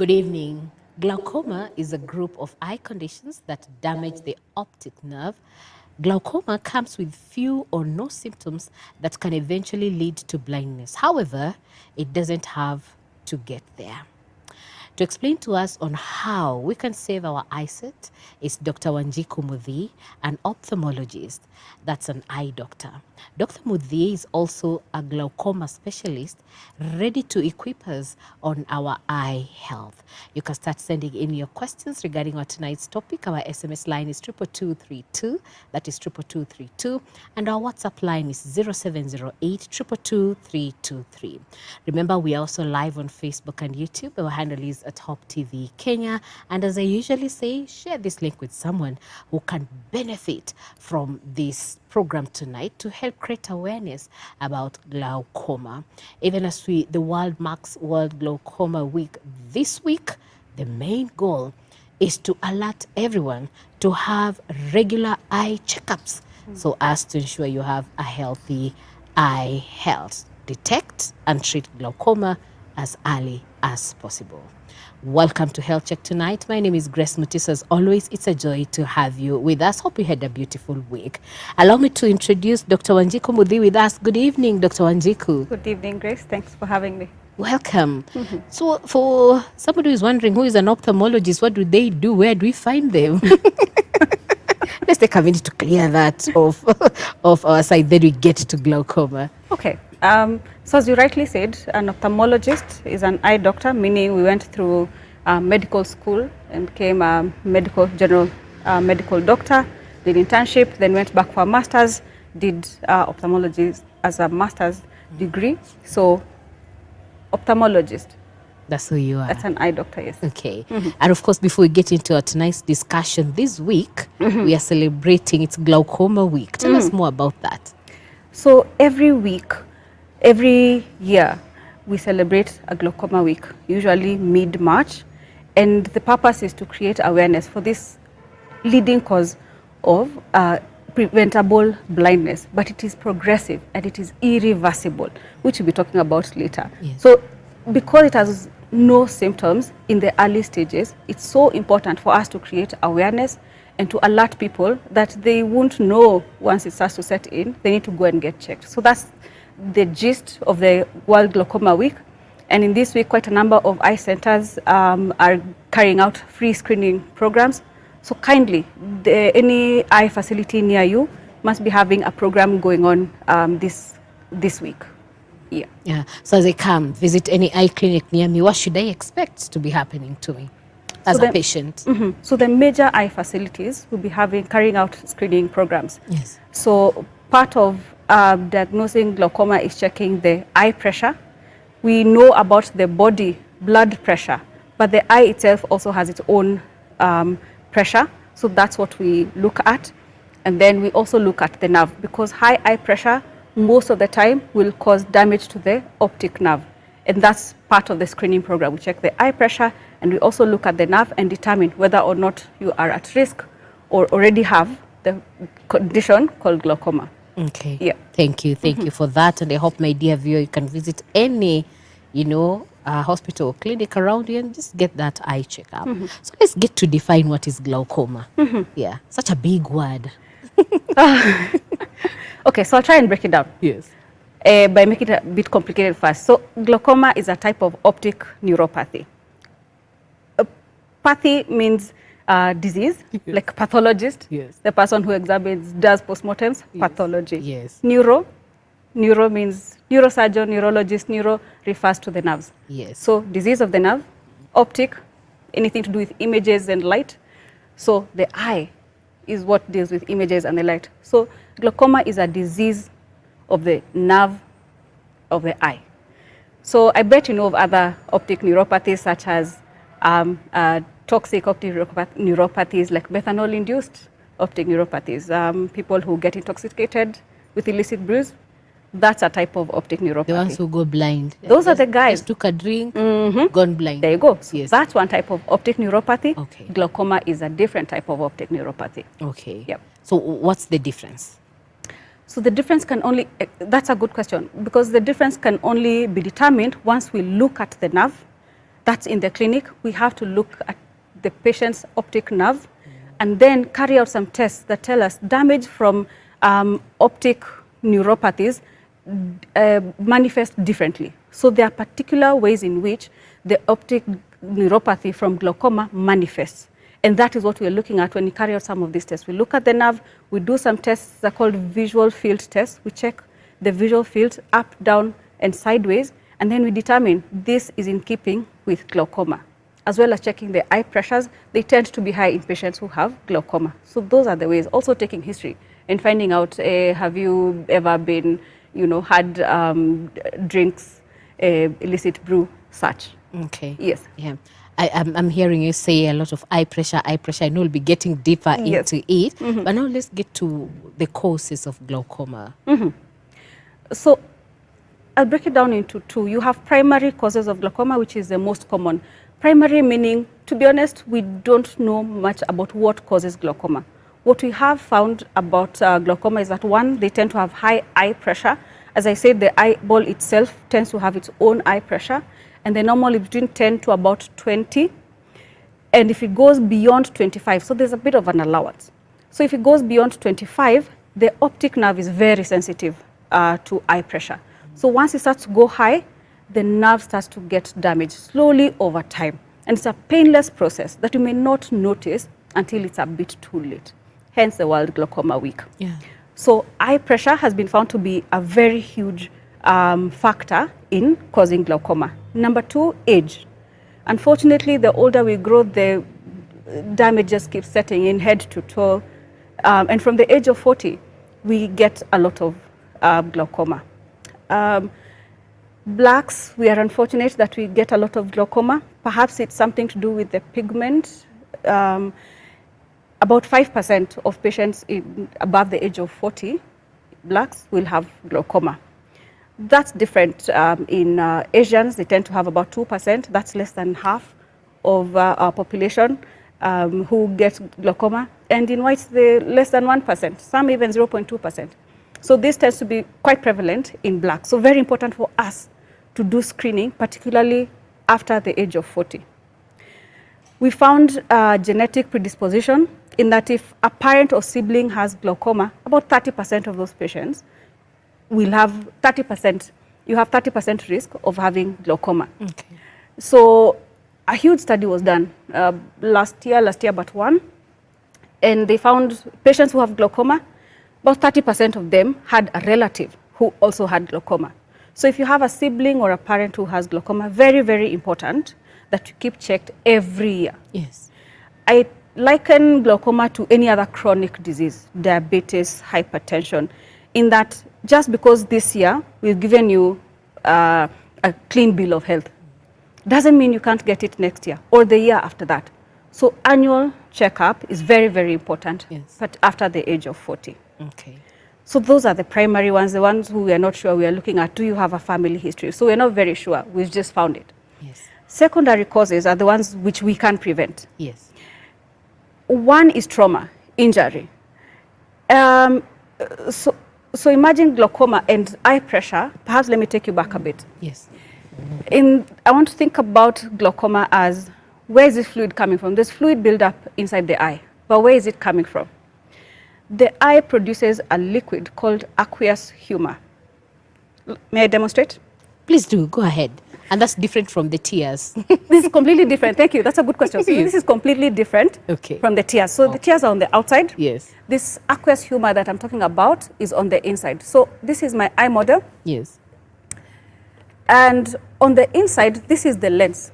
Good evening. Glaucoma is a group of eye conditions that damage the optic nerve. Glaucoma comes with few or no symptoms that can eventually lead to blindness. However, it doesn't have to get there. To explain to us on how we can save our eyesight is Dr. Wanjiku Muthee, an ophthalmologist. That's an eye doctor. Dr. Muthee is also a glaucoma specialist, ready to equip us on our eye health. You can start sending in your questions regarding our tonight's topic. Our SMS line is 22232, that is 22232, and our WhatsApp line is 0708 222 Remember, we are also live on Facebook and YouTube. Our handle is at Hope TV Kenya. And as I usually say, share this link with someone who can benefit from this program tonight to help create awareness about glaucoma. Even as the world marks World Glaucoma Week this week, the main goal is to alert everyone to have regular eye checkups so as to ensure you have a healthy eye health. Detect and treat glaucoma as early as possible. Welcome to Health Check tonight. My name is Grace Muthee. As always, it's a joy to have you with us. Hope you had a beautiful week. Allow me to introduce Dr. Wanjiku Muthee with us. Good evening, Dr. Wanjiku. Good evening, Grace. Thanks for having me. Welcome. So for somebody who is wondering who is an ophthalmologist, what do they do? Where do we find them? Let's take a minute to clear that off our side, then we get to glaucoma. Okay. So as you rightly said, an ophthalmologist is an eye doctor, meaning we went through medical school and became a general medical doctor, did internship, then went back for a master's, did ophthalmology as a master's degree. So ophthalmologist. That's who you are. That's an eye doctor, yes. Okay. And of course, before we get into our tonight's discussion, this week we are celebrating, it's Glaucoma Week. Tell us more about that. So every year, we celebrate a glaucoma week, usually mid-March. And the purpose is to create awareness for this leading cause of preventable blindness. But it is progressive and it is irreversible, which we'll be talking about later. Yes. So because it has no symptoms in the early stages, it's so important for us to create awareness and to alert people that they won't know once it starts to set in, they need to go and get checked. So that's the gist of the World Glaucoma Week. And in this week, quite a number of eye centers are carrying out free screening programs. So kindly, any eye facility near you must be having a program going on this week. Yeah. So as I come visit any eye clinic near me, what should I expect to be happening to me as a patient? So the major eye facilities will be carrying out screening programs. Yes. So part of diagnosing glaucoma is checking the eye pressure. We know about the body blood pressure, but the eye itself also has its own pressure. So that's what we look at. And then we also look at the nerve, because high eye pressure most of the time will cause damage to the optic nerve. And that's part of the screening program. We check the eye pressure and we also look at the nerve and determine whether or not you are at risk or already have the condition called glaucoma. Okay. Yeah. Thank you. Thank you for that. And I hope, my dear viewer, you can visit any, hospital or clinic around you and just get that eye checkup. So let's get to define what is glaucoma. Yeah. Such a big word. Okay, so I'll try and break it down. Yes. By making it a bit complicated first. So glaucoma is a type of optic neuropathy. Pathy means disease, like pathologist. Yes. The person who does postmortems, pathology. Yes. Neuro means neurosurgeon, neurologist. Neuro refers to the nerves. Yes. So disease of the nerve, optic, anything to do with images and light. So the eye is what deals with images and the light. So glaucoma is a disease of the nerve of the eye. So I bet you know of other optic neuropathies such as toxic optic neuropathies like methanol-induced optic neuropathies, people who get intoxicated with illicit brews. That's a type of optic neuropathy. The ones who go blind. Those are the guys. Just took a drink, gone blind. There you go. So Yes. that's one type of optic neuropathy. Okay. Glaucoma is a different type of optic neuropathy. Okay. Yep. So what's the difference? So the difference can only, that's a good question, because the difference can only be determined once we look at the nerve That's in the clinic. We have to look at the patient's optic nerve and then carry out some tests that tell us damage from optic neuropathies manifest differently. So there are particular ways in which the optic neuropathy from glaucoma manifests. And that is what we're looking at when we carry out some of these tests. We look at the nerve, we do some tests that are called visual field tests. We check the visual field up, down, and sideways, and then we determine this is in keeping with glaucoma. As well as checking the eye pressures, they tend to be high in patients who have glaucoma. So those are the ways. Also taking history and finding out, have you ever been, had drinks, illicit brew, such. Okay. Yes. Yeah. I'm hearing you say a lot of eye pressure. I know we'll be getting deeper into it. But now let's get to the causes of glaucoma. So I'll break it down into two. You have primary causes of glaucoma, which is the most common. Primary meaning, to be honest, we don't know much about what causes glaucoma. What we have found about glaucoma is that, one, they tend to have high eye pressure. As I said, the eyeball itself tends to have its own eye pressure, and they're normally between 10 to about 20. And if it goes beyond 25, so there's a bit of an allowance. So if it goes beyond 25, the optic nerve is very sensitive to eye pressure. So once it starts to go high, the nerve starts to get damaged slowly over time. And it's a painless process that you may not notice until it's a bit too late. Hence the World Glaucoma Week. Yeah. So eye pressure has been found to be a very huge factor in causing glaucoma. Number two, age. Unfortunately, the older we grow, the damage just keeps setting in head to toe. And from the age of 40, we get a lot of glaucoma. Blacks, we are unfortunate that we get a lot of glaucoma. Perhaps it's something to do with the pigment. About 5% of patients above the age of 40, blacks, will have glaucoma. That's different in Asians. They tend to have about 2%. That's less than half of our population who get glaucoma. And in whites, they're less than 1%, some even 0.2%. So this tends to be quite prevalent in blacks. So very important for us to do screening, particularly after the age of 40. We found genetic predisposition in that if a parent or sibling has glaucoma, about 30% of those patients will have 30%, you have 30% risk of having glaucoma. Okay. So a huge study was done last year but one, and they found patients who have glaucoma, about 30% of them had a relative who also had glaucoma. So if you have a sibling or a parent who has glaucoma, very, very important that you keep checked every year. Yes. I liken glaucoma to any other chronic disease, diabetes, hypertension, in that just because this year we've given you a clean bill of health, doesn't mean you can't get it next year or the year after that. So annual checkup is very, very important, yes, but after the age of 40. Okay. So those are the primary ones, the ones who we are not sure we are looking at. Do you have a family history? So we're not very sure. We've just found it. Yes. Secondary causes are the ones which we can prevent. Yes. One is trauma, injury. So imagine glaucoma and eye pressure. Perhaps let me take you back a bit. Yes. I want to think about glaucoma as, where is this fluid coming from? There's fluid buildup inside the eye, but where is it coming from? The eye produces a liquid called aqueous humor. May I demonstrate? Please do, go ahead. And that's different from the tears. This is completely different. Thank you. That's a good question. So this is completely different from the tears. So the tears are on the outside. Yes. This aqueous humor that I'm talking about is on the inside. So this is my eye model. Yes. And on the inside, this is the lens.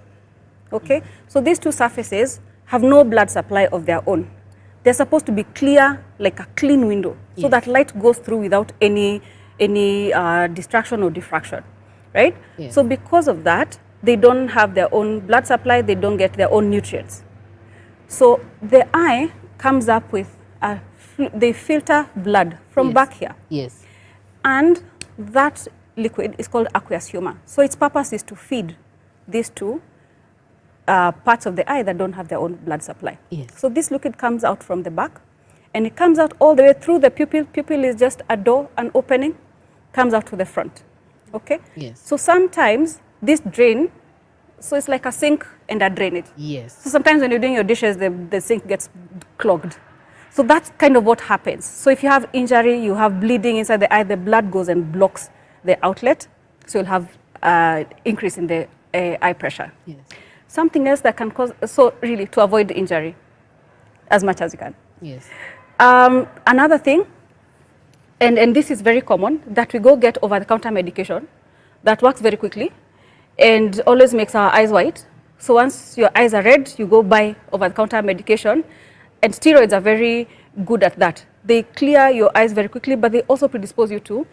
Okay? So these two surfaces have no blood supply of their own. They're supposed to be clear, like a clean window, so that light goes through without any distraction or diffraction, right? Yes. So because of that, they don't have their own blood supply, they don't get their own nutrients. So the eye comes up with, they filter blood from back here. Yes. And that liquid is called aqueous humor. So its purpose is to feed these two parts of the eye that don't have their own blood supply. Yes. So this liquid comes out from the back, and it comes out all the way through the pupil. Pupil is just a door, an opening, comes out to the front. Okay? Yes. So sometimes this drain So it's like a sink and a drainage. Yes. So sometimes when you're doing your dishes, the sink gets clogged. So that's kind of what happens. So if you have injury, you have bleeding inside the eye, the blood goes and blocks the outlet. So you'll have increase in the eye pressure. Yes. Something else that can cause, so really to avoid injury as much as you can. Yes. Another thing, and this is very common, that we go get over-the-counter medication that works very quickly and always makes our eyes white. So once your eyes are red, you go buy over-the-counter medication, and steroids are very good at that. They clear your eyes very quickly, but they also predispose you to,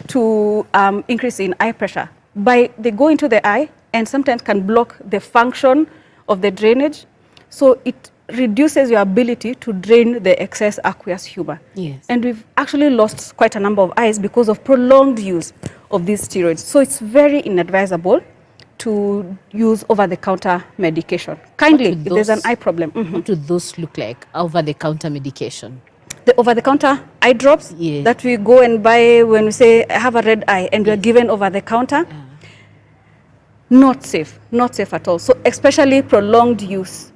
to increase in eye pressure. They go into the eye and sometimes can block the function of the drainage, so it reduces your ability to drain the excess aqueous humor. Yes. And we've actually lost quite a number of eyes because of prolonged use of these steroids. So it's very inadvisable to use over-the-counter medication. Kindly, if there's an eye problem. What do those look like, over-the-counter medication? The over-the-counter eye drops that we go and buy when we say, I have a red eye, and we're given over-the-counter. Not safe at all. So especially prolonged use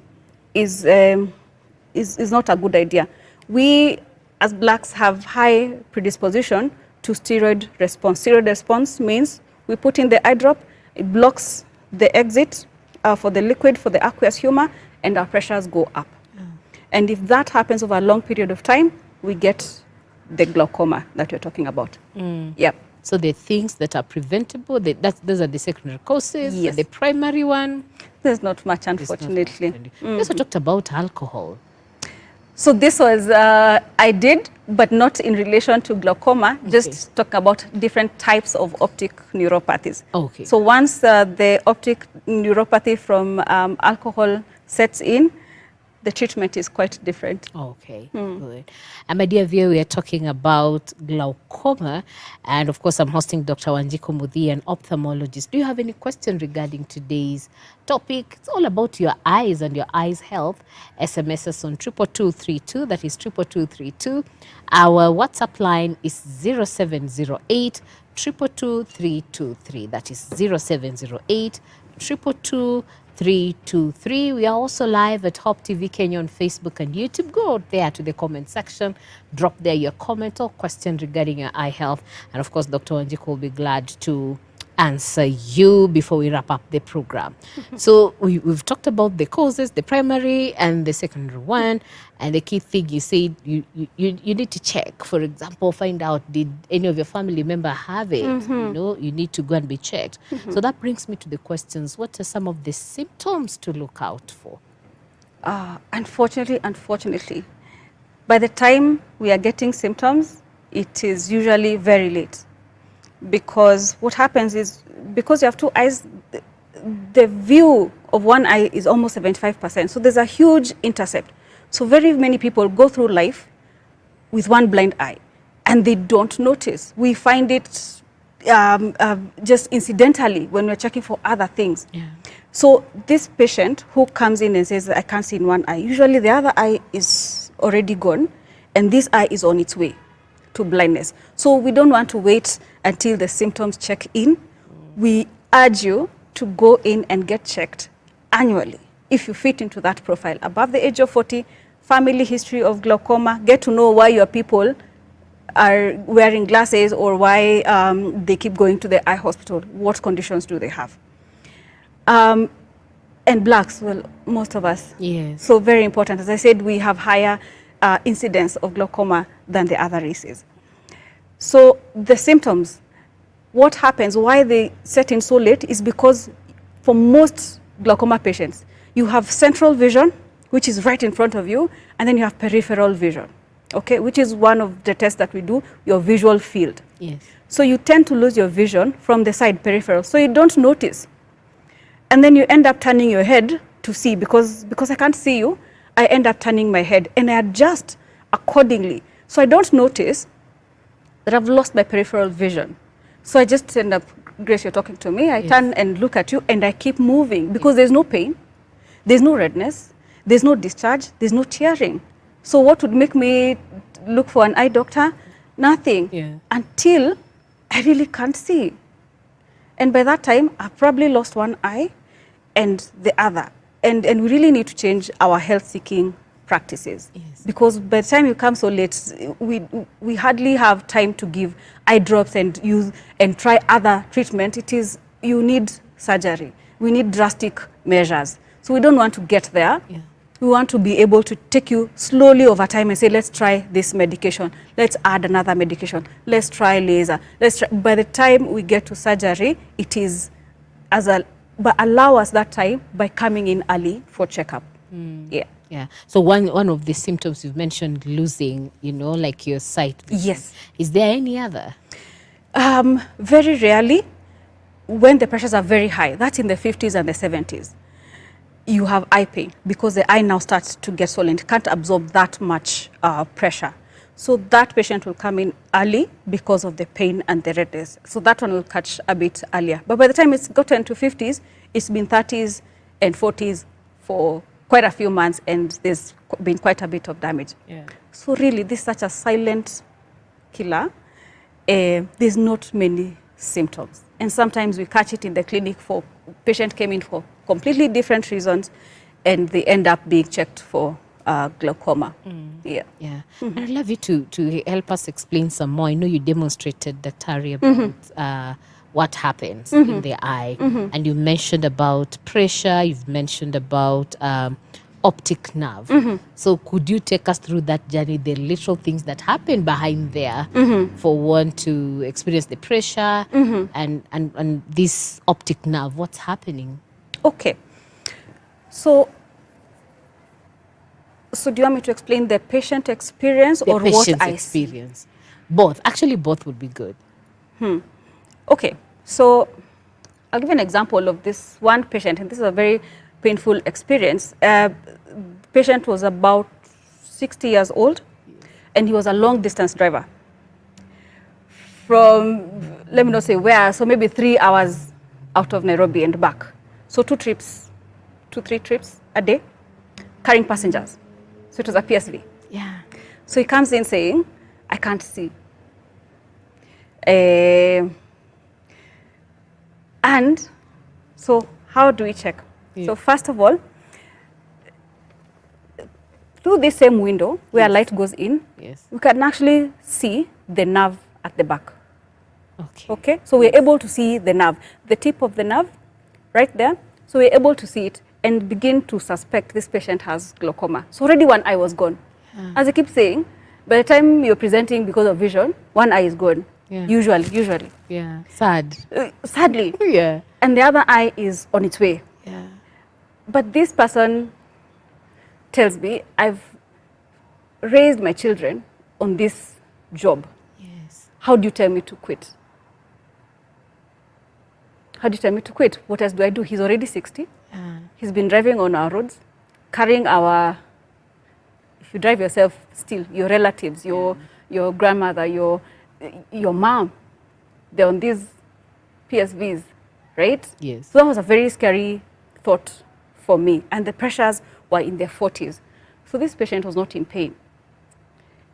is not a good idea. We, as blacks, have high predisposition to steroid response. Steroid response means we put in the eye drop, it blocks the exit for the liquid, for the aqueous humor, and our pressures go up. And if that happens over a long period of time, we get the glaucoma that you're talking about. Yep. So the things that are preventable, those are the secondary causes. Yes. The primary one? There's not much, unfortunately. We also talked about alcohol. So this was, I did, but not in relation to glaucoma, just talk about different types of optic neuropathies. Okay. So once the optic neuropathy from alcohol sets in, the treatment is quite different. Okay, good. And my dear viewer, we are talking about glaucoma. And of course, I'm hosting Dr. Wanjiku Muthee, an ophthalmologist. Do you have any question regarding today's topic? It's all about your eyes and your eyes' health. SMS us on 22232, that is 22232. Our WhatsApp line is 0708 222 323, that is 0708 222 323. We are also live at Hope TV Kenya on Facebook and YouTube. Go out there to the comment section, drop there your comment or question regarding your eye health. And of course, Dr. Wanjiku will be glad to answer you before we wrap up the program. So we've talked about the causes, the primary and the secondary one. And the key thing you said, you need to check. For example, find out, did any of your family member have it? You know, you need to go and be checked. So that brings me to the questions. What are some of the symptoms to look out for? Unfortunately, by the time we are getting symptoms, it is usually very late. Because what happens is, because you have two eyes, the view of one eye is almost 75%. So there's a huge intercept. So very many people go through life with one blind eye and they don't notice. We find it just incidentally when we're checking for other things. So this patient who comes in and says, I can't see in one eye, usually the other eye is already gone and this eye is on its way to blindness. So we don't want to wait until the symptoms check in. We urge you to go in and get checked annually if you fit into that profile. Above the age of 40, family history of glaucoma, get to know why your people are wearing glasses or why they keep going to the eye hospital. What conditions do they have? And blacks, well, most of us. Yes. So very important. As I said, we have higher incidence of glaucoma than the other races. So the symptoms, what happens, why they set in so late is because for most glaucoma patients, you have central vision, which is right in front of you, and then you have peripheral vision, okay, which is one of the tests that we do, your visual field. Yes. So you tend to lose your vision from the side peripheral, so you don't notice. And then you end up turning your head to see, because I can't see you, I end up turning my head and I adjust accordingly. So I don't notice that I've lost my peripheral vision. So I just end up, Grace, you're talking to me, I turn and look at you and I keep moving because there's no pain, there's no redness, there's no discharge, there's no tearing. So what would make me look for an eye doctor? Nothing, until I really can't see. And by that time, I've probably lost one eye and the other. And we really need to change our health-seeking practices. Yes. Because by the time you come so late, we hardly have time to give eye drops and use and try other treatment. It is, you need surgery. We need drastic measures. So we don't want to get there. Yeah. We want to be able to take you slowly over time and say, let's try this medication. Let's add another medication. Let's try laser. Let's try. By the time we get to surgery, it is but allow us that time by coming in early for checkup. Yeah. Yeah. So one of the symptoms you've mentioned, losing, like your sight vision. Yes. Is there any other? Very rarely, when the pressures are very high, that's in the 50s and the 70s, you have eye pain because the eye now starts to get swollen. It can't absorb that much pressure. So that patient will come in early because of the pain and the redness. So that one will catch a bit earlier. But by the time it's gotten to 50s, it's been 30s and 40s for quite a few months, and there's been quite a bit of damage. Yeah. So really, this is such a silent killer. There's not many symptoms. And sometimes we catch it in the clinic for patient came in for completely different reasons, and they end up being checked for glaucoma. Yeah. Yeah. I'd love you to help us explain some more. I know you demonstrated the Tari about what happens in the eye, and you mentioned about pressure, you've mentioned about optic nerve. So could you take us through that journey, the little things that happen behind there for one to experience the pressure and this optic nerve, what's happening? Okay. So do you want me to explain the patient experience or what I see? Experience. Both. Actually, both would be good. Okay. So I'll give an example of this one patient, and this is a very painful experience. Patient was about 60 years old, and he was a long-distance driver. From, let me not say where, so maybe 3 hours out of Nairobi and back. So 2, 3 trips a day, carrying passengers. So it was a PSV. Yeah. So he comes in saying, I can't see. And so how do we check? Yeah. So first of all, through this same window where light goes in, we can actually see the nerve at the back. Okay. So we're able to see the nerve, the tip of the nerve right there. So we're able to see it and begin to suspect this patient has glaucoma. So already one eye was gone. As I keep saying, by the time you're presenting because of vision, one eye is gone. Yeah. Usually. Yeah. Sad. Sadly. Yeah. And the other eye is on its way. Yeah. But this person tells me, I've raised my children on this job. Yes. How do you tell me to quit? How do you tell me to quit? What else do I do? He's already 60. He's been driving on our roads, carrying our, if you drive yourself still, your relatives, your grandmother, your mom, they're on these PSVs, right? Yes. So that was a very scary thought for me. And the pressures were in their 40s. So this patient was not in pain.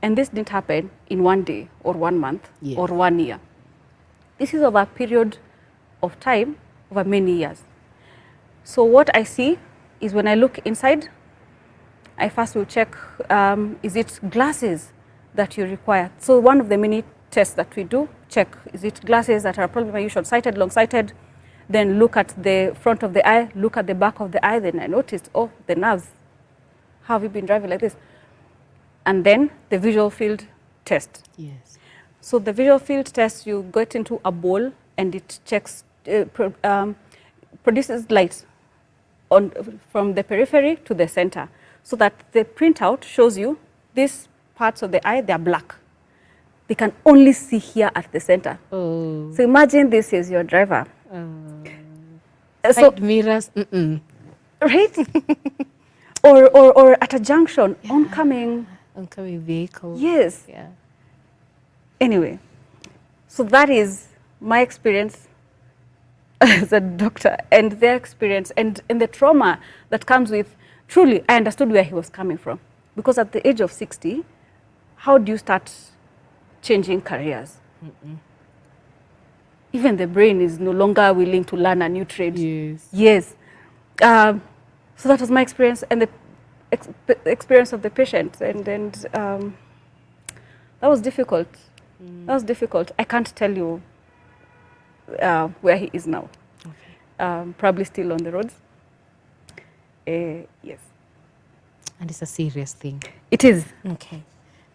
And this didn't happen in 1 day or 1 month or 1 year. This is over a period of time, over many years. So what I see is when I look inside, I first will check, is it glasses that you require? So one of the many tests that we do, check, is it glasses that are probably short-sighted, long-sighted? Then look at the front of the eye, look at the back of the eye. Then I noticed, oh, the nerves. How have you been driving like this? And then the visual field test. Yes. So the visual field test, you get into a bowl and it checks, produces light from the periphery to the center, so that the printout shows you these parts of the eye, they are black. They can only see here at the center. Oh. So imagine this is your driver. Side mirrors. Right? or at a junction, oncoming vehicle. Yes. Yeah. Anyway, so that is my experience as a doctor, and their experience and the trauma that comes with, truly, I understood where he was coming from. Because at the age of 60, how do you start changing careers? even the brain is no longer willing to learn a new trade. Yes. Yes. So that was my experience and the experience of the patient. And that was difficult. That was difficult. I can't tell you where he is now. Okay. Probably still on the roads. Yes. And it's a serious thing. It is. Okay.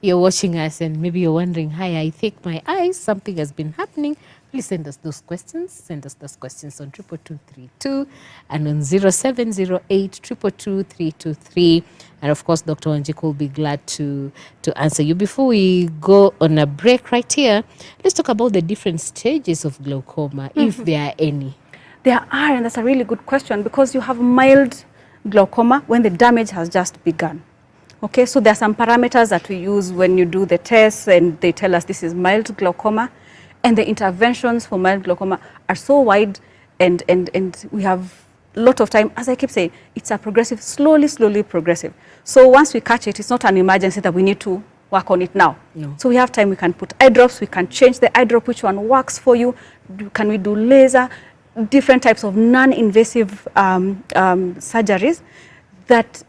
You're watching us and maybe you're wondering, hi, I think my eyes, something has been happening. Please send us those questions. Send us those questions on 22232 and on 0708 222 323. And of course, Dr. Wanjiku will be glad to answer you. Before we go on a break right here, let's talk about the different stages of glaucoma, if there are any. There are, and that's a really good question, because you have mild glaucoma when the damage has just begun. Okay, so there are some parameters that we use when you do the tests and they tell us this is mild glaucoma, and the interventions for mild glaucoma are so wide, and we have a lot of time. As I keep saying, it's a progressive, slowly progressive. So once we catch it, it's not an emergency that we need to work on it now. No. So we have time, we can put eye drops, we can change the eye drop, which one works for you. Can we do laser? Different types of non-invasive surgeries that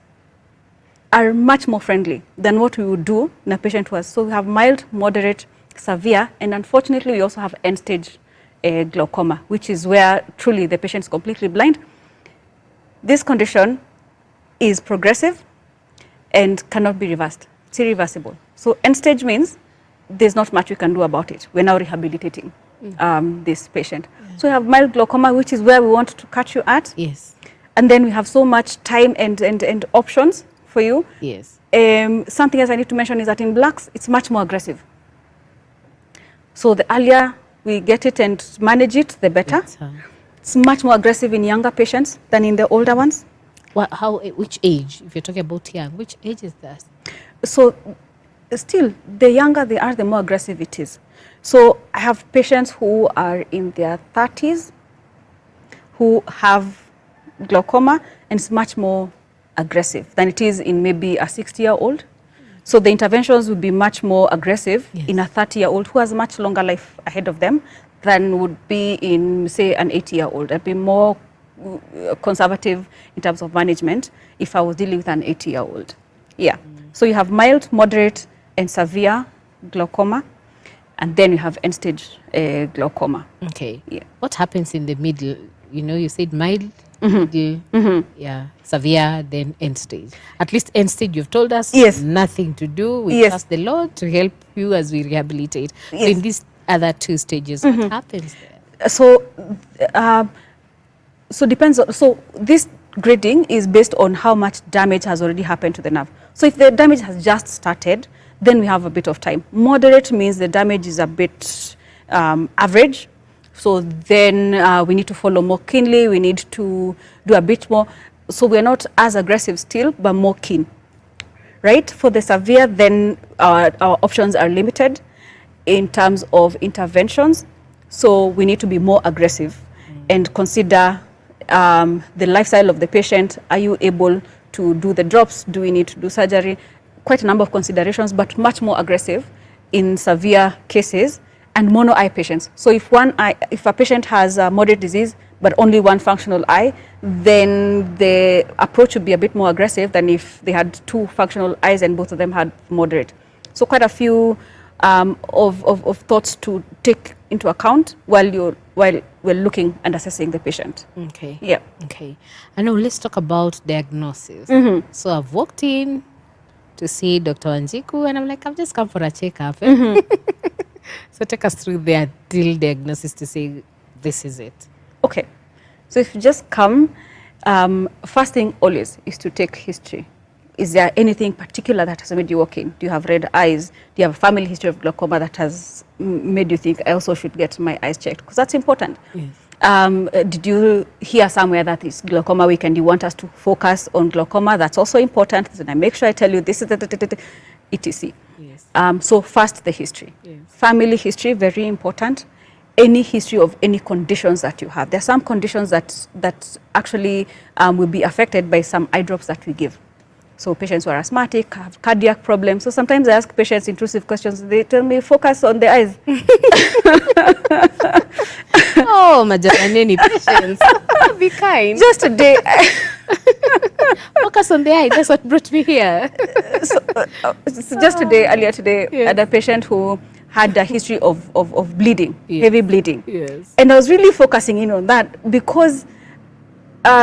are much more friendly than what we would do in a patient who has. So we have mild, moderate, severe, and unfortunately we also have end-stage glaucoma, which is where truly the patient is completely blind. This condition is progressive and cannot be reversed. It's irreversible. So end-stage means there's not much we can do about it. We're now rehabilitating this patient. Yeah. So we have mild glaucoma, which is where we want to catch you at. Yes. And then we have so much time and options for you. Yes. Something else I need to mention is that in blacks, it's much more aggressive. So the earlier we get it and manage it, the better. It's much more aggressive in younger patients than in the older ones. Which age? If you're talking about young, which age is that? So still, the younger they are, the more aggressive it is. So I have patients who are in their 30s who have glaucoma, and it's much more aggressive than it is in maybe a 60-year-old. So the interventions would be much more aggressive in a 30-year-old who has a much longer life ahead of them than would be in, say, an 80-year-old. I'd be more conservative in terms of management if I was dealing with an 80-year-old. Yeah. So you have mild, moderate, and severe glaucoma, and then you have end-stage glaucoma. Okay. Yeah. What happens in the middle? You know, you said mild, yeah, severe, then end stage. At least end stage, you've told us, nothing to do. We trust the Lord to help you as we rehabilitate. So in these other two stages, what happens there? So, depends on, so this grading is based on how much damage has already happened to the nerve. So if the damage has just started, then we have a bit of time. Moderate means the damage is a bit average. So then we need to follow more keenly. We need to do a bit more. So we're not as aggressive still, but more keen, right? For the severe, then our options are limited in terms of interventions. So we need to be more aggressive and consider the lifestyle of the patient. Are you able to do the drops? Do we need to do surgery? Quite a number of considerations, but much more aggressive in severe cases. And mono eye patients. So if a patient has a moderate disease but only one functional eye, then the approach would be a bit more aggressive than if they had two functional eyes and both of them had moderate. So quite a few of thoughts to take into account while we're looking and assessing the patient. Okay. Yeah. Okay. And now let's talk about diagnosis. So I've walked in to see Dr. Wanjiku, and I'm like, I've just come for a checkup. So take us through the ideal diagnosis to say this is it. Okay. So if you just come, first thing always is to take history. Is there anything particular that has made you walk in? Do you have red eyes? Do you have a family history of glaucoma that has made you think I also should get my eyes checked? Because that's important. Yes. Did you hear somewhere that it's glaucoma week and you want us to focus on glaucoma? That's also important. Then I make sure I tell you this is the etc. Yes. So first, the history. Yes. Family history, very important. Any history of any conditions that you have. There are some conditions that actually will be affected by some eye drops that we give. So patients who are asthmatic, have cardiac problems. So sometimes I ask patients intrusive questions. They tell me, focus on the eyes. glaucoma, jamani, patience. Be kind. Just today, Focus on the eye. That's what brought me here. earlier today, I Yes. had a patient who had a history of bleeding, Yes. heavy bleeding. Yes. And I was really focusing in on that because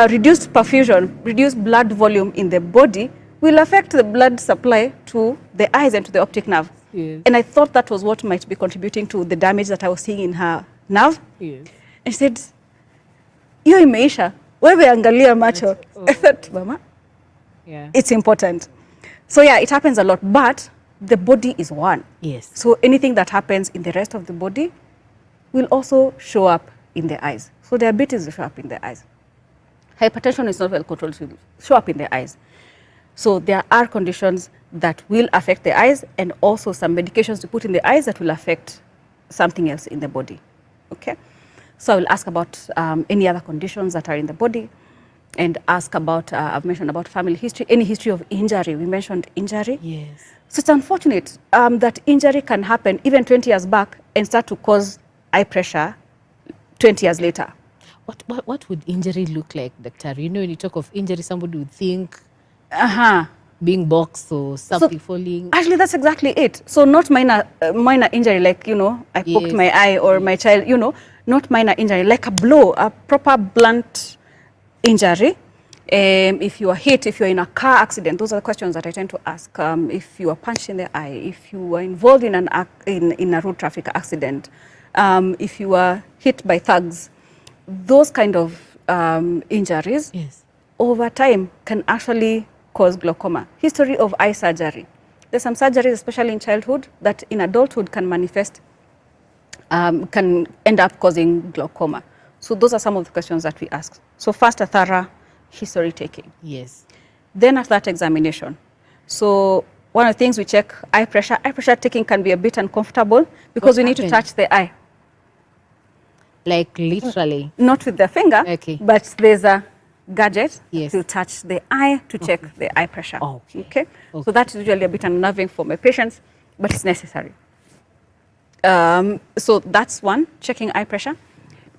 reduced perfusion, reduced blood volume in the body will affect the blood supply to the eyes and to the optic nerve. Yes. And I thought that was what might be contributing to the damage that I was seeing in her nerve. Yes. And she said, hiyo imeisha, wewe angalia macho. I thought, mama, Yeah. it's important. So yeah, it happens a lot, but the body is one. Yes. So anything that happens in the rest of the body will also show up in the eyes. So diabetes will show up in the eyes. Hypertension is not well controlled, it will show up in the eyes. So there are conditions that will affect the eyes and also some medications to put in the eyes that will affect something else in the body. Okay? So I will ask about any other conditions that are in the body and ask about, I've mentioned about family history, any history of injury. We mentioned injury. Yes. So it's unfortunate that injury can happen even 20 years back and start to cause eye pressure 20 years later. What would injury look like, Doctor? You know, when you talk of injury, somebody would think being boxed or something falling. Actually, that's exactly it. So not minor injury like, you know, I poked my eye or my child, you know, not minor injury, like a blow, a proper blunt injury. If you are hit, if you're in a car accident, those are the questions that I tend to ask. If you are punched in the eye, if you were involved in in a road traffic accident, if you are hit by thugs, those kind of injuries over time can actually cause glaucoma. History of eye surgery. There's some surgeries, especially in childhood, that in adulthood can manifest, can end up causing glaucoma. So those are some of the questions that we ask. So first, a thorough history taking. Yes. Then after that, examination. So one of the things we check, eye pressure. Eye pressure taking can be a bit uncomfortable because we need to touch the eye. Like literally? Not with the finger, but there's a gadget to touch the eye to check the eye pressure. Okay. So that's usually a bit unnerving for my patients, but it's necessary. So that's one, checking eye pressure.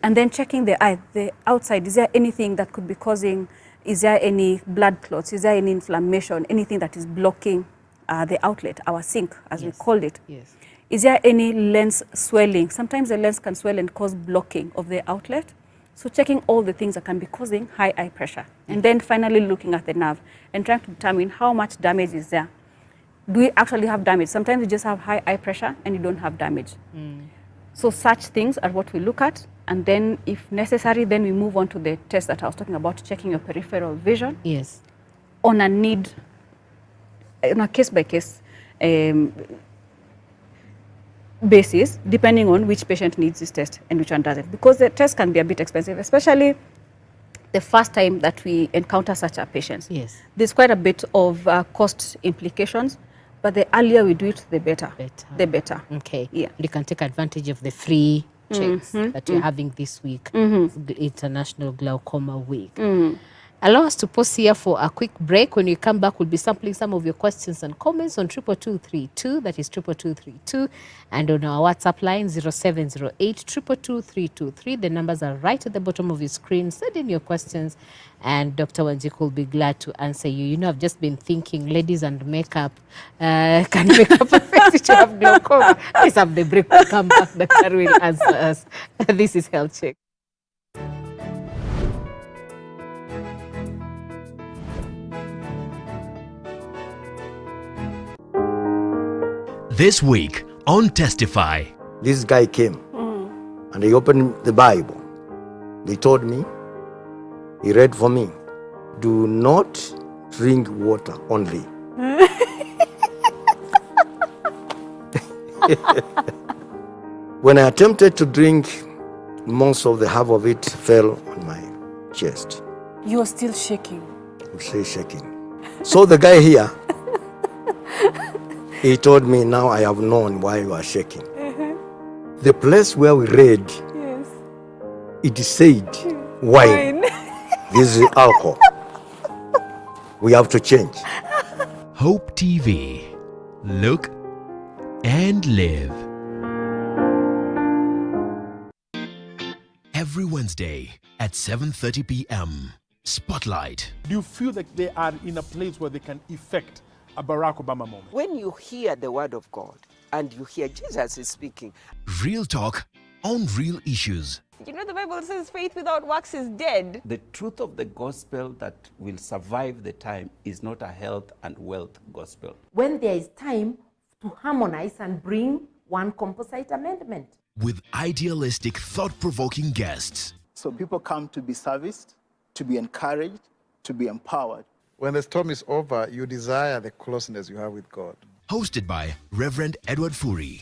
And then checking the eye, the outside. Is there anything that could be causing, is there any blood clots, is there any inflammation, anything that is blocking the outlet, our sink, as we called it? Yes. Is there any lens swelling? Sometimes the lens can swell and cause blocking of the outlet. So checking all the things that can be causing high eye pressure. And then finally looking at the nerve and trying to determine how much damage is there. Do we actually have damage? Sometimes you just have high eye pressure and you don't have damage. So such things are what we look at. And then if necessary, then we move on to the test that I was talking about, checking your peripheral vision. Yes. On a case-by-case basis, depending on which patient needs this test and which one doesn't. Because the test can be a bit expensive, especially the first time that we encounter such a patient. Yes. There's quite a bit of cost implications, but the earlier we do it, the better. The better. Okay. Yeah. You can take advantage of the free checks that you're having this week, the International Glaucoma Week. Allow us to pause here for a quick break. When we come back, we'll be sampling some of your questions and comments on 22232, that is 22232, and on our WhatsApp line 0708 222 The numbers are right at the bottom of your screen. Send in your questions, and Dr. Wanjiku will be glad to answer you. You know, I've just been thinking, ladies and makeup, can makeup affect you to have glaucoma? Let's have the break. We'll come back. Dr. will answer us. This is Health Check. This week on Testify. This guy came and he opened the Bible. They told me, he read for me, do not drink water only. When I attempted to drink, most of the half of it fell on my chest. You are still shaking. I'm still shaking. So the guy here, he told me, now I have known why you are shaking. The place where we read, it said wine. This is alcohol. We have to change. Hope TV. Look and live. every Wednesday at 7:30 p.m. Spotlight. Do you feel like they are in a place where they can effect a Barack Obama moment? When you hear the word of God and you hear Jesus is speaking, Real talk on real issues. You know, the Bible says faith without works is dead. The truth of the gospel that will survive the time is not a health and wealth gospel. When there is time to harmonize and bring one composite amendment. With idealistic, thought-provoking guests. So people come to be serviced, to be encouraged, to be empowered. When the storm is over, you desire the closeness you have with God. Hosted by Reverend Edward Furi.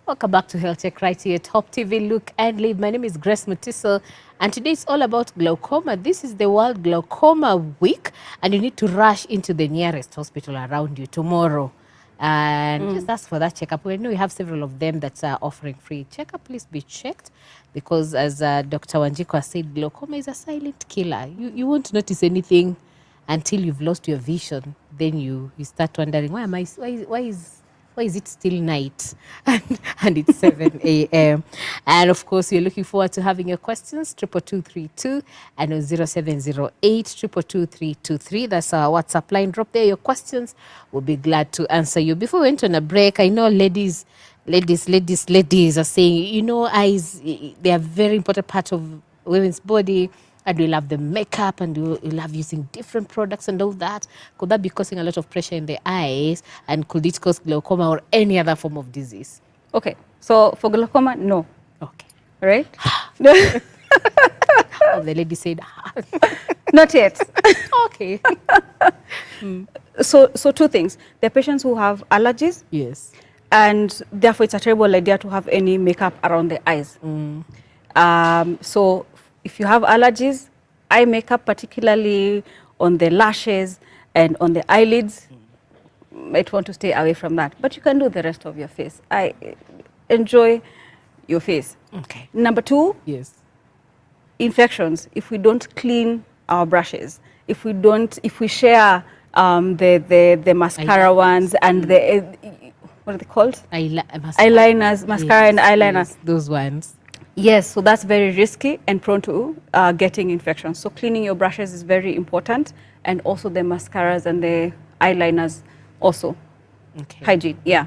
Welcome back to Health Check right here at Top TV. Look and Live. My name is Grace Muthee, and today it's all about glaucoma. This is the World Glaucoma Week, and you need to rush into the nearest hospital around you tomorrow and just ask for that checkup. We know we have several of them that are offering free checkup. Please be checked, because as Dr. Wanjiku has said, glaucoma is a silent killer. You won't notice anything until you've lost your vision. Then you start wondering, why is it still night and it's 7 a.m. And of course, we're looking forward to having your questions. 22232 and 0708 222 That's our WhatsApp line. Drop there your questions. We'll be glad to answer you. Before we went on a break, I know ladies are saying, you know, eyes, they are a very important part of women's body. And we love the makeup, and we love using different products and all that. Could that be causing a lot of pressure in the eyes? And could it cause glaucoma or any other form of disease? Okay, so for glaucoma, no. Okay. Right? Oh, the lady said, Not yet. okay. So two things. There are patients who have allergies. Yes. And therefore, it's a terrible idea to have any makeup around the eyes. So if you have allergies, eye makeup, particularly on the lashes and on the eyelids, might want to stay away from that. But you can do the rest of your face. Enjoy your face. Okay. Number two, Yes. infections. If we don't clean our brushes, if we share the mascara Eyeliners. ones and the what are they called? Eyeliners, mascara and eyeliner. Yes, those ones. Yes, so that's very risky and prone to getting infections. So cleaning your brushes is very important, and also the mascaras and the eyeliners also. Okay. Hygiene, yeah.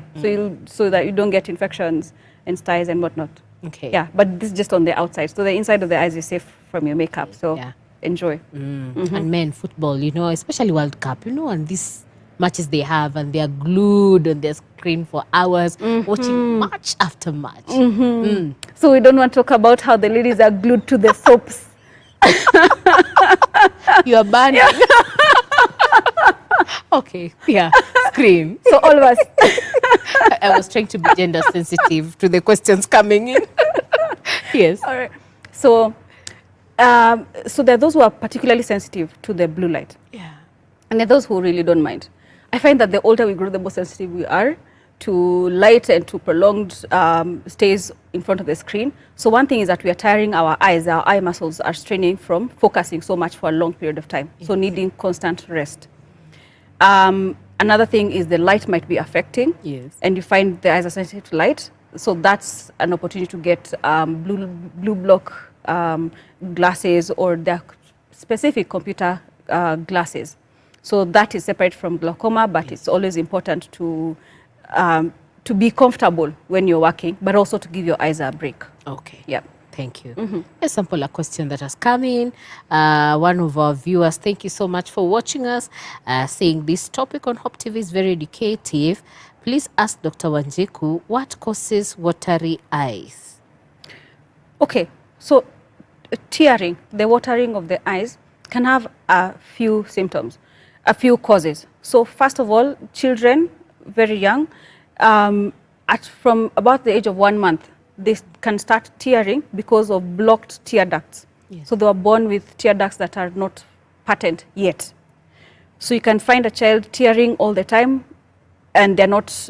So that you don't get infections and styes and whatnot. Okay. Yeah, but this is just on the outside. So the inside of the eyes is safe from your makeup. So Yeah. enjoy. And men, football, you know, especially World Cup, you know, and these matches they have, and they are glued on their screen for hours, watching match after match. So we don't want to talk about how the ladies are glued to the soaps. You are banned. Okay, yeah, scream. So all of us. I was trying to be gender sensitive to the questions coming in. Yes. All right. So, so there are those who are particularly sensitive to the blue light. Yeah. And there are those who really don't mind. I find that the older we grow, the more sensitive we are to light and to prolonged stays in front of the screen. So one thing is that we are tiring our eyes. Our eye muscles are straining from focusing so much for a long period of time. So needing constant rest. Another thing is the light might be affecting. Yes. And you find the eyes are sensitive to light. So that's an opportunity to get blue block glasses, or the specific computer glasses. So that is separate from glaucoma, but it's always important to be comfortable when you're working, but also to give your eyes a break. Okay. Yeah. Thank you. A sample a question that has come in. One of our viewers, thank you so much for watching us, saying this topic on Hope TV is very educative. Please ask Dr. Wanjiku, what causes watery eyes? Okay, so tearing, the watering of the eyes, can have a few symptoms, a few causes. So first of all, children, very young, from about the age of 1 month, they can start tearing because of blocked tear ducts. Yes. So they were born with tear ducts that are not patent yet. So you can find a child tearing all the time, and they're not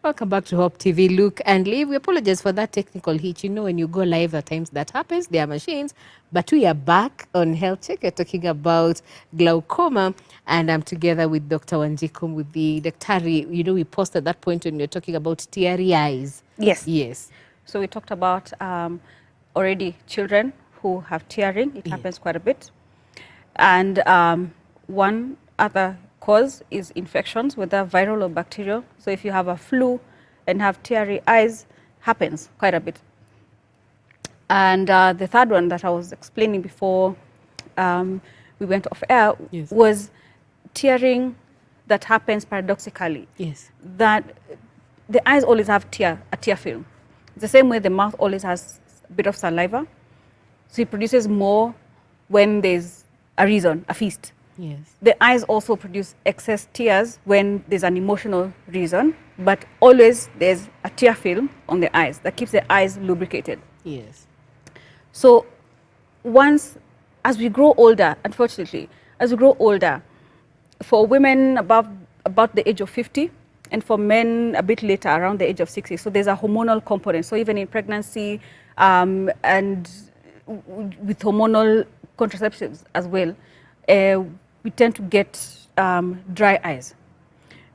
Welcome back to Hope TV. Luke and Liv, we apologize for that technical hitch. You know, when you go live, at times that happens. There are machines. But we are back on Health Check. We're talking about glaucoma. And I'm together with Dr. Wanjiku Muthee. Daktari, you know, we paused at that point when you're talking about teary eyes. Yes. Yes. So we talked about already children who have tearing. It happens quite a bit. And one other cause is infections, whether viral or bacterial. So if you have a flu and have teary eyes, happens quite a bit. And the third one that I was explaining before we went off air was tearing that happens paradoxically. Yes. That the eyes always have a tear film. It's the same way the mouth always has a bit of saliva. So it produces more when there's a reason, a feast. Yes. The eyes also produce excess tears when there's an emotional reason, but always there's a tear film on the eyes that keeps the eyes lubricated. Yes. So as we grow older, unfortunately, as we grow older, for women about the age of 50, and for men a bit later, around the age of 60, so there's a hormonal component. So even in pregnancy and with hormonal contraceptives as well, we tend to get dry eyes,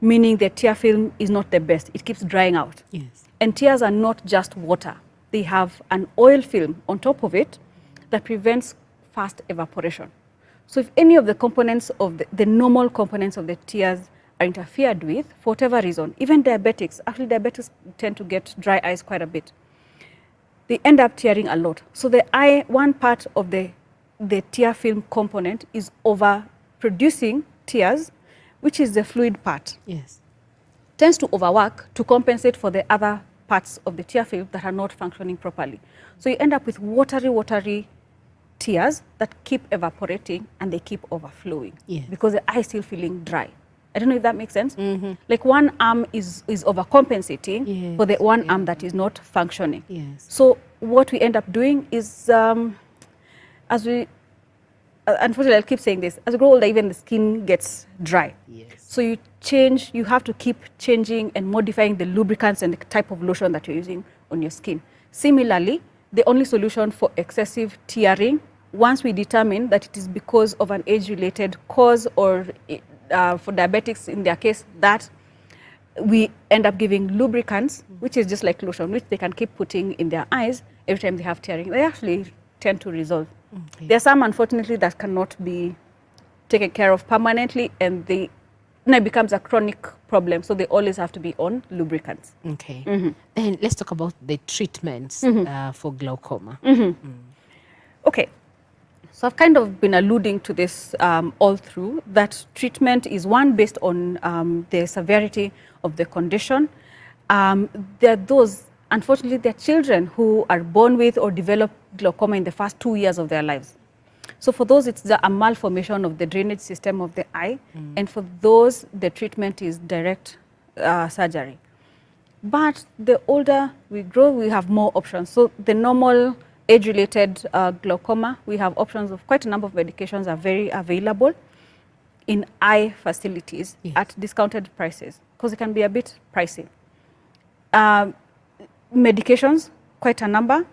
meaning the tear film is not the best. It keeps drying out. Yes. And tears are not just water. They have an oil film on top of it that prevents fast evaporation. So if any of the components of the normal components of the tears are interfered with, for whatever reason, even diabetics, actually diabetics tend to get dry eyes quite a bit. They end up tearing a lot. So the eye, one part of the tear film component is overproducing tears, which is the fluid part. Yes. Tends to overwork to compensate for the other parts of the tear film that are not functioning properly. So you end up with watery tears that keep evaporating and they keep overflowing. Yes. Because the eye is still feeling dry. I don't know if that makes sense. Like one arm is overcompensating for the one arm that is not functioning. Yes. So what we end up doing is, unfortunately, I'll keep saying this, as we grow older, even the skin gets dry. Yes. So you have to keep changing and modifying the lubricants and the type of lotion that you're using on your skin. Similarly, the only solution for excessive tearing, once we determine that it is because of an age-related cause or for diabetics in their case, that we end up giving lubricants, which is just like lotion, which they can keep putting in their eyes every time they have tearing. They actually tend to resolve. Okay. There are some, unfortunately, that cannot be taken care of permanently, and it becomes a chronic problem, so they always have to be on lubricants. Okay. Then let's talk about the treatments for glaucoma. Okay. So I've kind of been alluding to this all through, that treatment is one based on the severity of the condition. There are those, unfortunately, there are children who are born with or develop glaucoma in the first 2 years of their lives. So for those, it's a malformation of the drainage system of the eye. And for those, the treatment is direct surgery. But the older we grow, we have more options. So the normal age-related glaucoma, we have options of quite a number of medications are very available in eye facilities at discounted prices, because it can be a bit pricey. Medications, quite a number.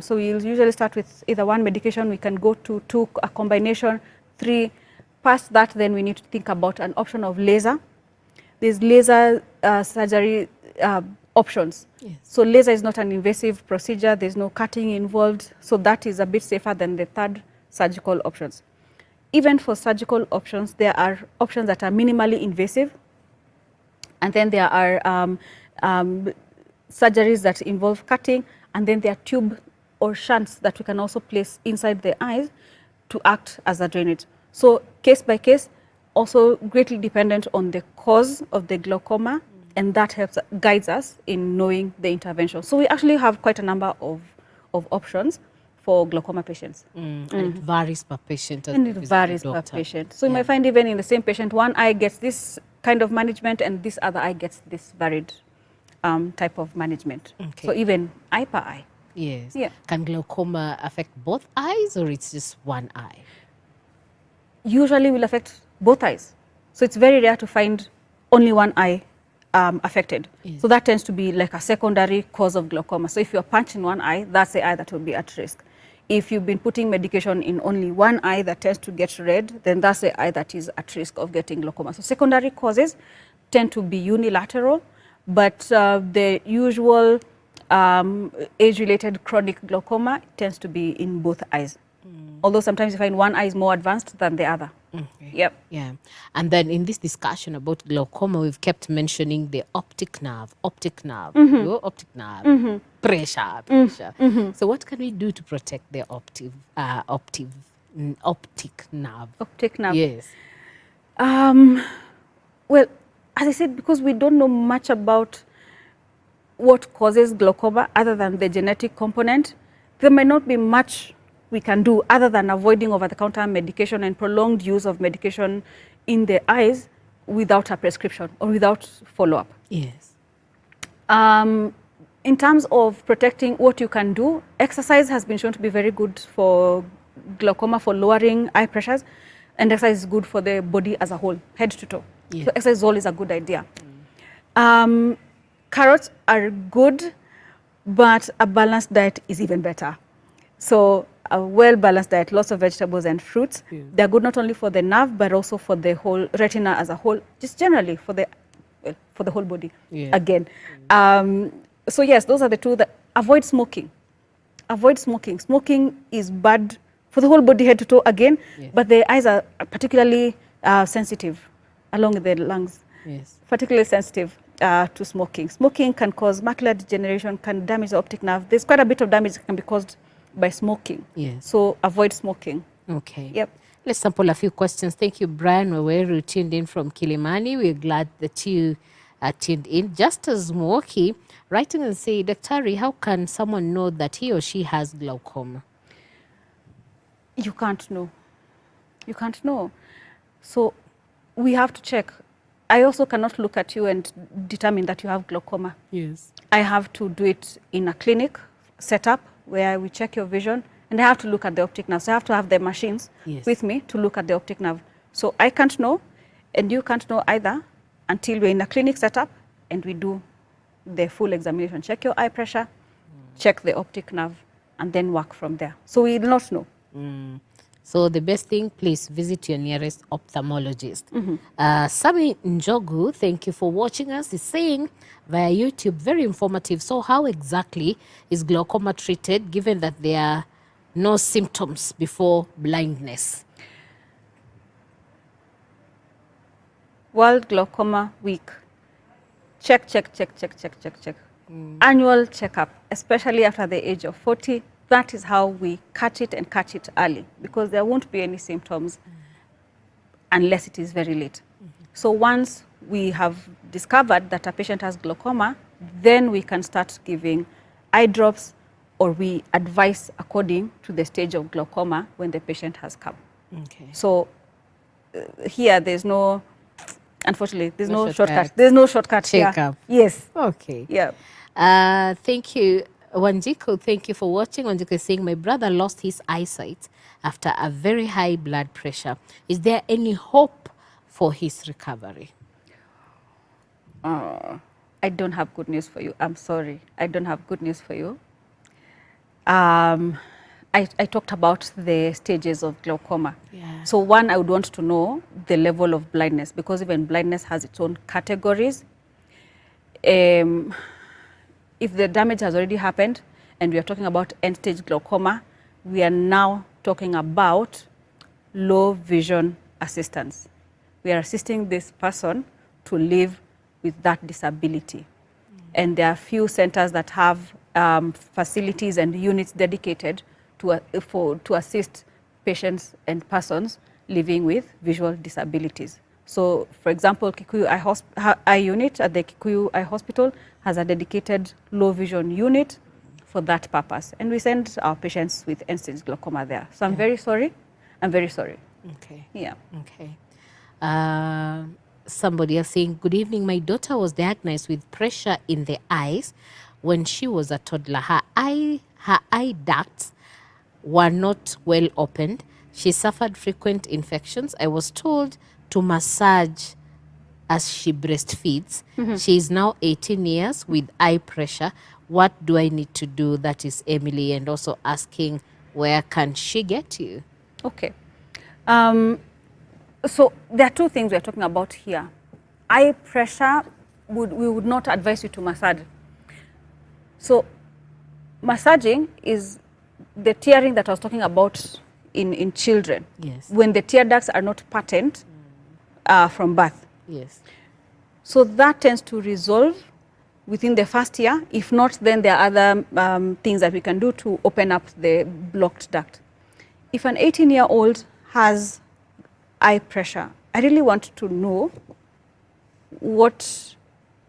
So we'll usually start with either one medication, we can go to 2, a combination, 3. Past that, then we need to think about an option of laser. There's laser surgery options. Yes. So laser is not an invasive procedure, there's no cutting involved, so that is a bit safer than the third surgical options. Even for surgical options, there are options that are minimally invasive, and then there are surgeries that involve cutting, and then there are tube or shunts that we can also place inside the eyes to act as a drainage. So case by case, also greatly dependent on the cause of the glaucoma, and that guides us in knowing the intervention. So we actually have quite a number of options for glaucoma patients. And it varies per patient. And it varies per patient. So you might find even in the same patient, one eye gets this kind of management and this other eye gets this varied type of management. Okay. So even eye per eye. Yes. Yeah. Can glaucoma affect both eyes, or it's just one eye? Usually will affect both eyes. So it's very rare to find only one eye affected. So that tends to be like a secondary cause of glaucoma. So if you're punched in one eye, that's the eye that will be at risk. If you've been putting medication in only one eye that tends to get red, then that's the eye that is at risk of getting glaucoma. So secondary causes tend to be unilateral, but the usual age-related chronic glaucoma tends to be in both eyes. Although sometimes you find one eye is more advanced than the other. Okay. Yep. Yeah. And then in this discussion about glaucoma, we've kept mentioning the optic nerve, your optic nerve, pressure. So what can we do to protect the optic nerve? Optic nerve. Yes. Well, as I said, because we don't know much about what causes glaucoma other than the genetic component, there may not be much we can do other than avoiding over-the-counter medication and prolonged use of medication in the eyes without a prescription or without follow-up. Yes. In terms of protecting what you can do, exercise has been shown to be very good for glaucoma, for lowering eye pressures, and exercise is good for the body as a whole, head to toe. Yeah. So exercise is always a good idea. Carrots are good, but a balanced diet is even better. So a well-balanced diet, lots of vegetables and fruits. Yeah. They're good not only for the nerve, but also for the whole retina as a whole, just generally for the whole body. Yeah. Again. So yes, those are the two. That avoid smoking. Avoid smoking. Smoking is bad for the whole body, head to toe again, yes. But the eyes are particularly sensitive, along with the lungs. Yes. Particularly sensitive to smoking. Smoking can cause macular degeneration, can damage the optic nerve. There's quite a bit of damage that can be caused by smoking. Yes. So avoid smoking. Okay. Yep. Let's sample a few questions. Thank you, Brian Waweru, tuned in from Kilimani. We're glad that you tuned in. Justice Mwoki, writing and say, Daktari, how can someone know that he or she has glaucoma? You can't know. You can't know. So we have to check. I also cannot look at you and determine that you have glaucoma. Yes. I have to do it in a clinic setup where we check your vision, and I have to look at the optic nerve. So I have to have the machines with me to look at the optic nerve. So I can't know, and you can't know either until we're in a clinic setup and we do the full examination. Check your eye pressure, check the optic nerve, and then work from there. So we will not know. So the best thing, please visit your nearest ophthalmologist. Sami Njogu, thank you for watching us, is saying via YouTube, very informative. So how exactly is glaucoma treated, given that there are no symptoms before blindness? World Glaucoma Week. Check. Annual checkup, especially after the age of 40. That is how we catch it and catch it early, because there won't be any symptoms unless it is very late. So once we have discovered that a patient has glaucoma, then we can start giving eye drops, or we advise according to the stage of glaucoma when the patient has come. Okay. So here there's no, unfortunately, there's no shortcut. There's no shortcut checkup. Yes. Okay. Yeah. Thank you. Wanjiku, thank you for watching. Wanjiku is saying, my brother lost his eyesight after a very high blood pressure. Is there any hope for his recovery? I don't have good news for you. I'm sorry. I don't have good news for you. I talked about the stages of glaucoma. Yeah. So one, I would want to know the level of blindness, because even blindness has its own categories. If the damage has already happened and we are talking about end-stage glaucoma, we are now talking about low vision assistance. We are assisting this person to live with that disability. And there are few centers that have facilities and units dedicated to assist patients and persons living with visual disabilities. So, for example, Kikuyu Eye Unit at the Kikuyu Eye Hospital has a dedicated low vision unit for that purpose. And we send our patients with end-stage glaucoma there. So I'm very sorry. I'm very sorry. Okay. Yeah. Okay. Somebody else saying, good evening. My daughter was diagnosed with pressure in the eyes when she was a toddler. Her eye ducts were not well opened. She suffered frequent infections. I was told to massage as she breastfeeds. She is now 18 years with eye pressure. What do I need to do? That is Emily, and also asking, where can she get you? Okay. So there are two things we're talking about here. Eye pressure, we would not advise you to massage. So massaging is the tearing that I was talking about in children. Yes. When the tear ducts are not patent from birth. Yes. So that tends to resolve within the first year. If not, then there are other things that we can do to open up the blocked duct. If an 18-year-old has eye pressure, I really want to know what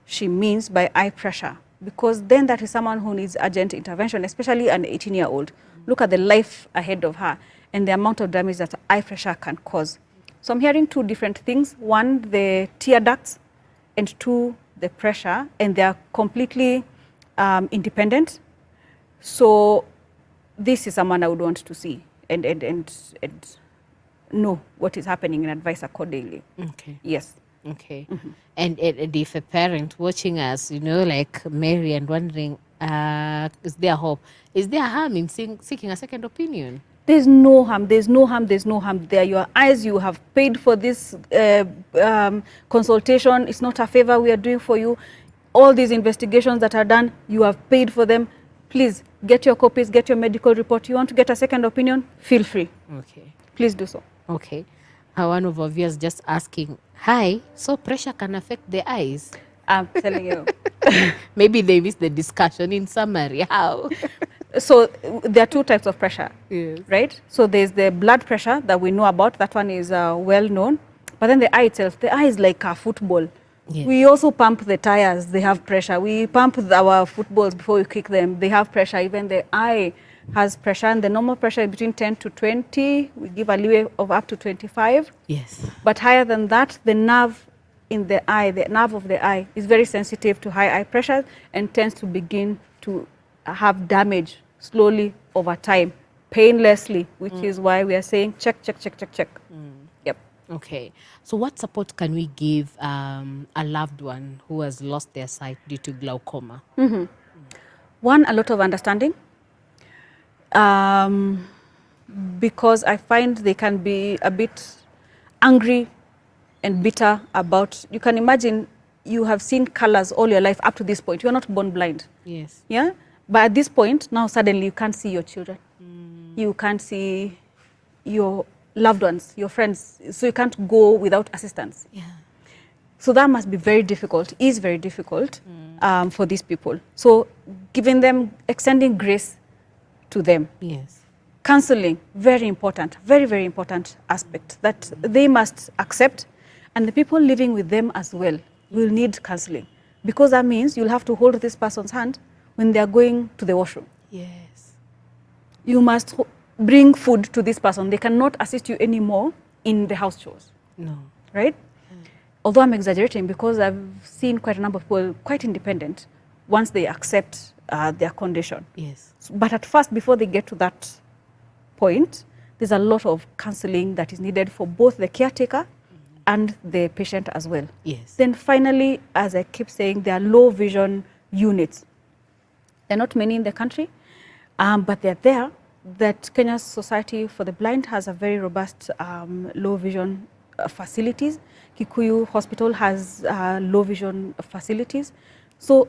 she means by eye pressure, because then that is someone who needs urgent intervention, especially an 18-year-old. Look at the life ahead of her and the amount of damage that eye pressure can cause. So I'm hearing two different things. One, the tear ducts, and two, the pressure, and they are completely independent. So this is someone I would want to see and know what is happening and advise accordingly. Okay. Yes. Okay. And if a parent watching us, like Mary, and wondering, is there hope? Is there harm in seeking a second opinion? There's no harm. There's no harm. There's no harm. They are your eyes. You have paid for this consultation. It's not a favor we are doing for you. All these investigations that are done, you have paid for them. Please get your copies, get your medical report. You want to get a second opinion? Feel free. Okay. Please do so. Okay. One of our viewers just asking, hi, so pressure can affect the eyes? I'm telling you. Maybe they missed the discussion. In summary, how? So there are two types of pressure, Yes. right? So there's the blood pressure that we know about. That one is well known. But then the eye itself, the eye is like a football. Yes. We also pump the tires. They have pressure. We pump our footballs before we kick them. They have pressure. Even the eye has pressure. And the normal pressure is between 10 to 20. We give a leeway of up to 25. Yes. But higher than that, the nerve in the eye, the nerve of the eye is very sensitive to high eye pressure and tends to begin to have damage slowly over time, painlessly, which is why we are saying check, check, check, check, check. Yep. Okay. So what support can we give a loved one who has lost their sight due to glaucoma? One, a lot of understanding. Because I find they can be a bit angry and bitter about, you can imagine you have seen colors all your life up to this point. You're not born blind. Yes. Yeah? But at this point, now suddenly you can't see your children. You can't see your loved ones, your friends. So you can't go without assistance. Yeah. So that must be very difficult, is very difficult for these people. So giving them, extending grace to them. Yes. Counseling, very important, very, very important aspect that they must accept. And the people living with them as well will need counseling. Because that means you'll have to hold this person's hand when they're going to the washroom. Yes. You must bring food to this person. They cannot assist you anymore in the house chores. No. Right? Although I'm exaggerating because I've seen quite a number of people quite independent once they accept their condition. Yes. But at first, before they get to that point, there's a lot of counseling that is needed for both the caretaker and the patient as well. Yes. Then finally, as I keep saying, there are low vision units. There are not many in the country, but they're there. That Kenya's Society for the Blind has a very robust low vision facilities. Kikuyu Hospital has low vision facilities. So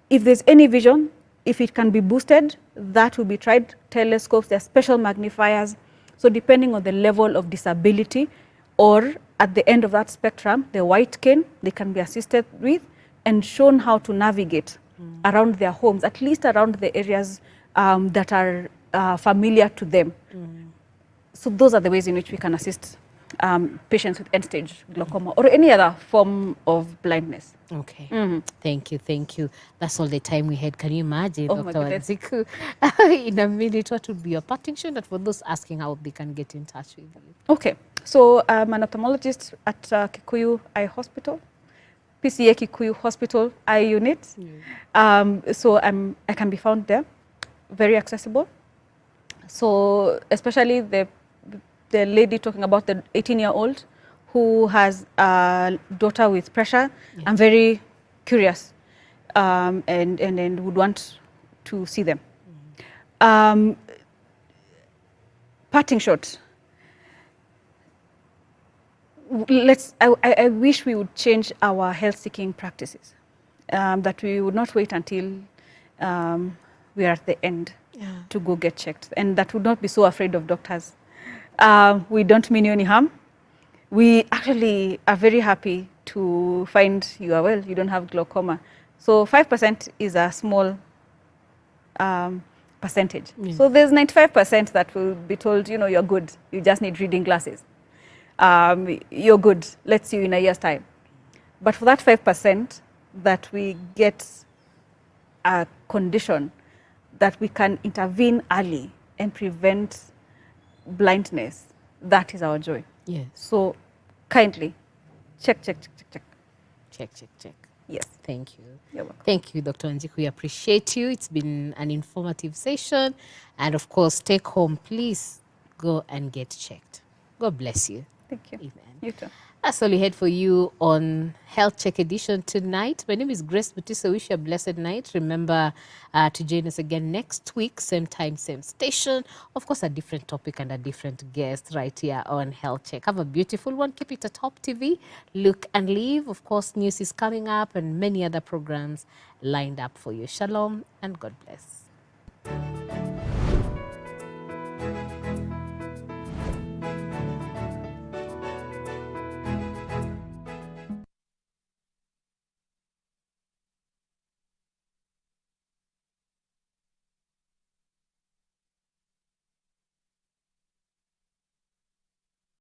if there's any vision, if it can be boosted, that will be tried. Telescopes, there are special magnifiers. So depending on the level of disability or at the end of that spectrum, the white cane, they can be assisted with and shown how to navigate around their homes, at least around the areas that are familiar to them. So those are the ways in which we can assist patients with end-stage glaucoma or any other form of blindness. Okay. Thank you, thank you. That's all the time we had. Can you imagine, Oh my Dr. goodness. Wanjiku? In a minute, what would be your parting shot for those asking how they can get in touch with you? Okay, so I'm an ophthalmologist at Kikuyu Eye Hospital, PCA Kikuyu Hospital Eye Unit. So I can be found there, very accessible. So especially the lady talking about the 18-year-old who has a daughter with pressure, I'm very curious and would want to see them. Parting shot. I wish we would change our health-seeking practices, that we would not wait until we are at the end to go get checked, and that would not be so afraid of doctors. We don't mean you any harm. We actually are very happy to find you are well, you don't have glaucoma. So 5% is a small percentage. So there's 95% that will be told, you know, you're good, you just need reading glasses. You're good, let's see you in a year's time. But for that 5% that we get a condition that we can intervene early and prevent blindness, that is our joy. Yes. So kindly check. Check. Yes. Thank you. You're welcome. Thank you, Dr. Wanjiku. We appreciate you. It's been an informative session. And of course, take home, please go and get checked. God bless you. Thank you. Amen. You too. That's all we had for you on Health Check Edition tonight. My name is Grace Muthee. Wish you a blessed night. Remember to join us again next week, same time, same station. Of course, a different topic and a different guest right here on Health Check. Have a beautiful one. Keep it at Top TV. Look and Live. Of course, news is coming up and many other programs lined up for you. Shalom and God bless.